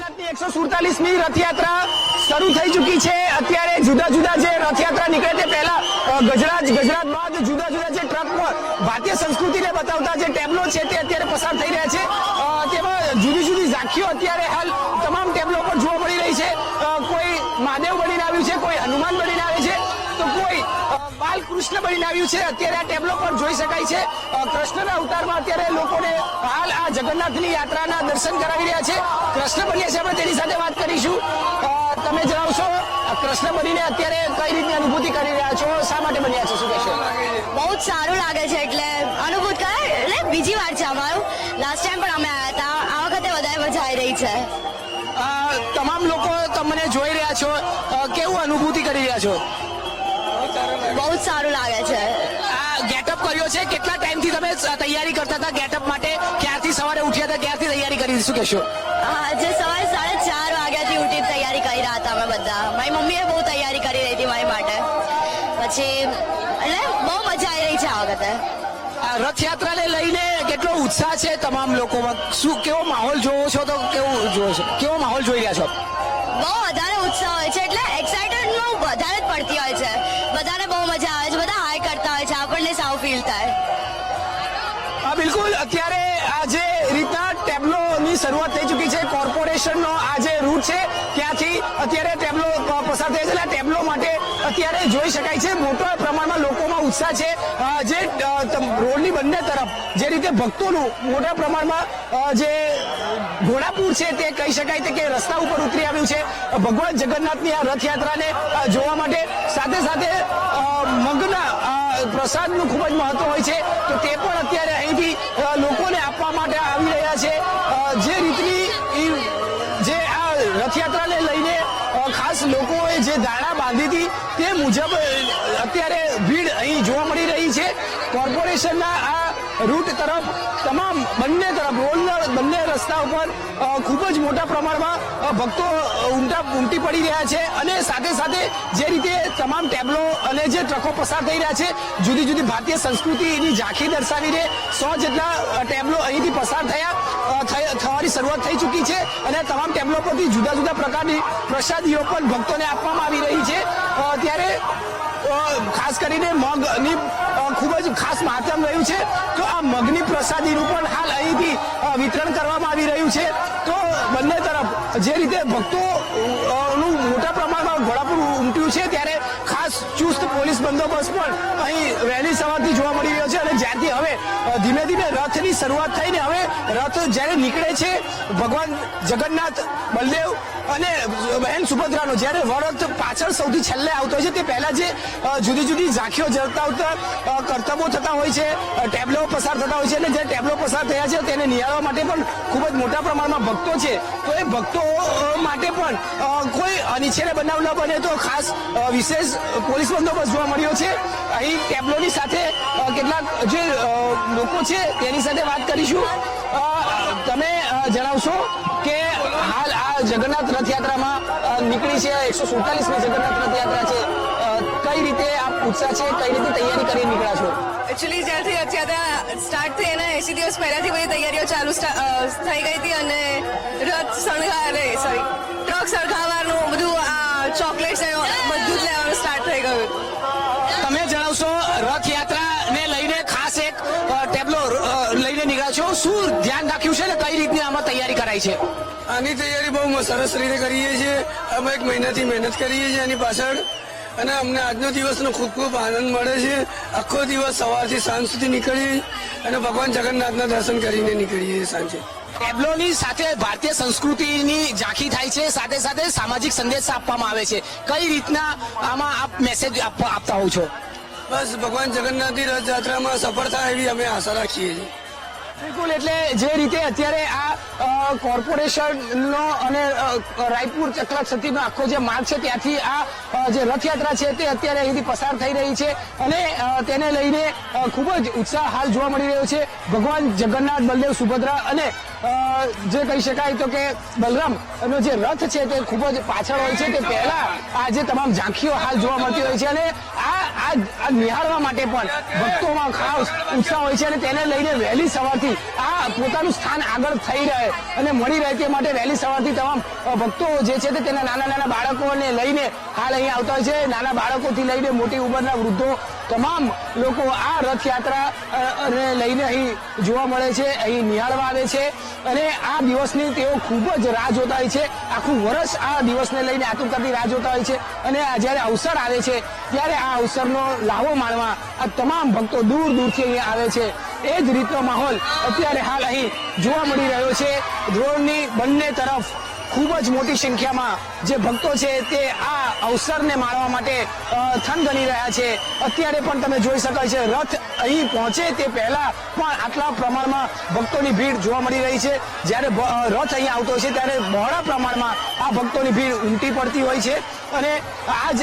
જગન્નાથની 147મી રથયાત્રા શરૂ થઈ ચૂકી છે। અત્યારે જુદા જુદા જે રથયાત્રા નીકળે તે પહેલા ગજરાત બાદ જુદા જુદા જે ટ્રક પર ભારતીય સંસ્કૃતિને બતાવતા જે ટેબ્લો છે તે અત્યારે પસાર થઈ રહ્યા છે। તેમાં જુદી જુદી ઝાંખીઓ અત્યારે હાલ તમામ ટેબ્લો પર જોવા મળી રહી છે। કોઈ મહાદેવ બનીને આવ્યું છે, કોઈ હનુમાન બનીને આવે છે, તો કોઈ બાલકૃષ્ણ બનીને આવ્યું છે। અત્યારે આ ટેબ્લો પર જોઈ શકાય છે કૃષ્ણના અવતારમાં અત્યારે લોકોને હાલ આ જગન્નાથની યાત્રાના દર્શન કરાવી રહ્યા છે। કૃષ્ણ બન્યા છે, આપણે તેની સાથે વાત કરીશું। તમે જણાવશો કૃષ્ણ બનીને અત્યારે કઈ રીતની અનુભૂતિ કરી રહ્યા છો, શા માટે બન્યા છો, શું કહેશો? બહુ જ સારું લાગે છે, એટલે અનુભૂત કરે એટલે બીજી વાર છે અમારું। લાસ્ટ ટાઈમ પણ અમે આવ્યા હતા, આ વખતે વધારે મજા આવી રહી છે। તમામ લોકો તમને જોઈ રહ્યા છો, કેવું અનુભૂતિ કરી રહ્યા છો? બહુ જ સારું લાગે છે। આ ગેટઅપ કર્યો છે, કેટલા ટાઈમથી તમે તૈયારી કરતા હતા ગેટઅપ માટે? ક્યારથી સવારે ઉઠ્યા હતા, ક્યારથી તૈયારી કરી, શું કહેશો? આજે સવારે 4:30 વાગ્યાથી ઉઠીને તૈયારી કરી રહ્યા હતા અમે બધા। મારી મમ્મીએ બહુ તૈયારી કરી રહી હતી મારી માટે, પછી એટલે બહુ મજા આવી રહી છે આ વખતે। આ રથયાત્રાને લઈને કેટલો ઉત્સાહ છે તમામ લોકોમાં? શું કેવો માહોલ જોવો છો, તો કેવું જોવો છો, કેવો માહોલ જોઈ રહ્યા છો? બહુ વધારે ઉત્સાહ હોય છે, એટલે એક્સાઇટેડનું વધારે જ પડતી હોય છે। બધાને બહુ મજા આવે છે, બધા હાય કરતા હોય છે, આપણને સાવ ફીલ થાય। બિલકુલ, અત્યારે આ જે રીતના ટેબ્લોની શરૂઆત થઈ ચૂકી છે, કોર્પોરેશનનો આ જે રૂટ છે ત્યાંથી અત્યારે ટેબ્લો પસાર થાય છે। ટેબ્લો માટે અત્યારે જોઈ શકાય છે મોટા પ્રમાણમાં લોકોમાં ઉત્સાહ છે। જે રોડની બંને તરફ જે રીતે ભક્તોનું મોટા પ્રમાણમાં જે ઘોડાપુર છે તે કહી શકાય કે રસ્તા ઉપર ઉતરી આવ્યું છે ભગવાન જગન્નાથની આ રથયાત્રાને જોવા માટે। સાથે સાથે મગના પ્રસાદનું ખૂબ જ મહત્વ હોય છે, તો તે પણ અત્યારે અહીંથી લોકોને આપવા માટે આવી રહ્યા છે। જે રીતની જે આ રથયાત્રાને લઈને ખાસ લોકોએ જે ધારણા બાંધી હતી તે મુજબ અત્યારે ભીડ અહીં જોવા મળી રહી છે। કોર્પોરેશનના આ રૂટ તરફ તમામ બંને તરફ રોડના બંને રસ્તા ઉપર ખૂબ જ મોટા પ્રમાણમાં ભક્તો ઉમટી પડી રહ્યા છે। અને સાથે સાથે જે રીતે તમામ ટેબ્લો અને જે ટ્રકો પસાર થઈ રહ્યા છે, જુદી જુદી ભારતીય સંસ્કૃતિની ઝાંખી દર્શાવીને 100 જેટલા ટેબ્લો અહીંથી પસાર થવાની શરૂઆત થઈ ચૂકી છે। અને તમામ ટેબ્લો પરથી જુદા જુદા પ્રકારની પ્રસાદીઓ પણ ભક્તોને આપવામાં આવી રહી છે। ત્યારે ખાસ કરીને મગની ખૂબ જ ખાસ મહાત્મ રહ્યું છે, તો આ મગની પ્રસાદીનું પણ હાલ અહીંથી વિતરણ કરવામાં આવી રહ્યું છે। તો બંને તરફ જે રીતે ભક્તોનું મોટા પ્રમાણમાં ઘોડાપુર ઉમટ્યું છે, ત્યારે ખાસ ચુસ્ત પોલીસ બંદોબસ્ત પણ અહીં વહેલી સવારથી જોવા મળી રહ્યો છે। અને જ્યારથી હવે ધીમે ધીમે રથની શરૂઆત થઈને હવે રથ જ્યારે નીકળે છે ભગવાન જગન્નાથ, બલદેવ અને બહેન સુભદ્રાનો, જ્યારે વરથ પાછળ સૌથી છેલ્લે આવતો હોય છે, તે પહેલા જે જુદી જુદી ઝાંખીઓ જરતા કરતબો થતા હોય છે, ટેબ્લો પસાર થતા હોય છે, અને જે ટેબ્લો પસાર થયા છે તેને નિહાળવા માટે પણ ખૂબ જ મોટા પ્રમાણમાં ભક્તો છે। તો એ ભક્તો માટે પણ કોઈ અનિચ્છનીય બનાવ ન બને તો ખાસ વિશેષ પોલીસ બંદોબસ્ત જોવા મળ્યો છે। અહીં ટેબ્લોની સાથે કેટલાક જે લોકો છે તેની સાથે વાત કરીશું। તમે જણાવશો કે હાલ આ જગન્નાથ રથયાત્રામાં નીકળી છે, 147મી જગન્નાથ રથયાત્રા છે, કઈ રીતે આપ ઉત્સાહ છે, કઈ રીતે તૈયારી કરી નીકળ્યા છો? એકચ્યુઅલી જ્યારથી રથયાત્રા સ્ટાર્ટ થઈ એના 80 દિવસ પહેલાથી બધી તૈયારીઓ ચાલુ થઈ ગઈ હતી, અને ટ્રક સળગાવવાનું બધું, આ ચોકલેટ્સ બધું જ લેવાનું સ્ટાર્ટ થઈ ગયું। તમે જણાવશો રથયાત્રાને લઈને ખાસ એક ટેબ્લો લઈને નીકળ્યા છો, શું ધ્યાન રાખ્યું છે ને કઈ રીતની આમાં તૈયારી કરાઈ છે? આની તૈયારી બહુ સરસ રીતે કરીએ છીએ। અમે 1 મહિનાથી મહેનત કરીએ છીએ આની પાછળ, અને અમને આજનો દિવસનો ખૂબ ખૂબ આનંદ મળે છે। આખો દિવસ સવારથી સાંજ સુધી નીકળીએ અને ભગવાન જગન્નાથના દર્શન કરીને નીકળીએ સાંજે। ટેબ્લોની સાથે ભારતીય સંસ્કૃતિની ઝાંખી થાય છે, સાથે સાથે સામાજિક સંદેશ આપવામાં આવે છે, કઈ રીતના આમાં આપ મેસેજ આપતા હોવ છો? બસ ભગવાન જગન્નાથની રથયાત્રામાં સફળ થાય એવી અમે આશા રાખીએ છીએ। બિલકુલ, એટલે જે રીતે અત્યારે આ કોર્પોરેશનનો અને રાયપુર ચકલા સતીનો આખો જે માર્ગ છે ત્યાંથી આ જે રથયાત્રા છે તે અત્યારે અહીંથી પસાર થઈ રહી છે, અને તેને લઈને ખૂબ જ ઉત્સાહ હાલ જોવા મળી રહ્યો છે। ભગવાન જગન્નાથ, બલદેવ, સુભદ્રા અને જે કહી શકાય તો કે બલરામ નો જે રથ છે તે ખૂબ જ પાછળ હોય છે. તે પહેલા આ જે તમામ ઝાંખીઓ હાલ જોવા મળતી હોય છે અને આ નિહાળવા માટે પણ ભક્તોમાં ખાસ ઉત્સાહ હોય છે અને તેને લઈને વહેલી સવારથી આ પોતાનું સ્થાન આગળ થઈ રહે અને મળી રહે તે માટે વહેલી સવારથી તમામ ભક્તો જે છે તે તેના નાના નાના બાળકોને લઈને હાલ અહીંયા આવતા હોય છે. નાના બાળકોથી લઈને મોટી ઉંમરના વૃદ્ધો તમામ લોકો આ રથયાત્રા લઈને અહીં જોવા મળે છે, અહીં નિહાળવા આવે છે અને આ દિવસની તેઓ ખૂબ જ રાહ જોતા હોય છે. આખું વર્ષ આ દિવસને લઈને આતુરતાથી રાહ જોતા હોય છે અને જ્યારે અવસર આવે છે ત્યારે આ અવસરનો લાવો માણવા આ તમામ ભક્તો દૂર દૂરથી અહીંયા આવે છે. એ જ રીતનો માહોલ અત્યારે હાલ અહીં જોવા મળી રહ્યો છે. ધ્રોળની બંને તરફ ખૂબ જ મોટી સંખ્યામાં જે ભક્તો છે તે આ અવસરને માણવા માટે થનગની રહ્યા છે. અત્યારે પણ તમે જોઈ શકાય છે રથ અહીં પહોંચે તે પહેલા પણ આટલા પ્રમાણમાં ભક્તોની ભીડ જોવા મળી રહી છે. જ્યારે રથ અહીં આવતો હોય છે ત્યારે બહોળા પ્રમાણમાં આ ભક્તોની ભીડ ઉમટી પડતી હોય છે અને આ જ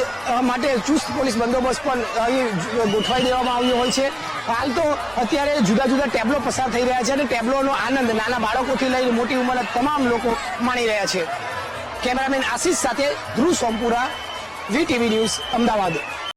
માટે ચુસ્ત પોલીસ બંદોબસ્ત પણ અહીં ગોઠવાઈ દેવામાં આવ્યો હોય છે. હાલ તો અત્યારે જુદા જુદા ટેબ્લો પસાર થઈ રહ્યા છે અને ટેબ્લોનો આનંદ નાના બાળકોથી લઈને મોટી ઉંમરના તમામ લોકો માણી રહ્યા છે. કેમેરામેન આશીષ સાથે ધ્રુવ સોમપુરા, વીટીવી ન્યૂઝ, અમદાવાદ.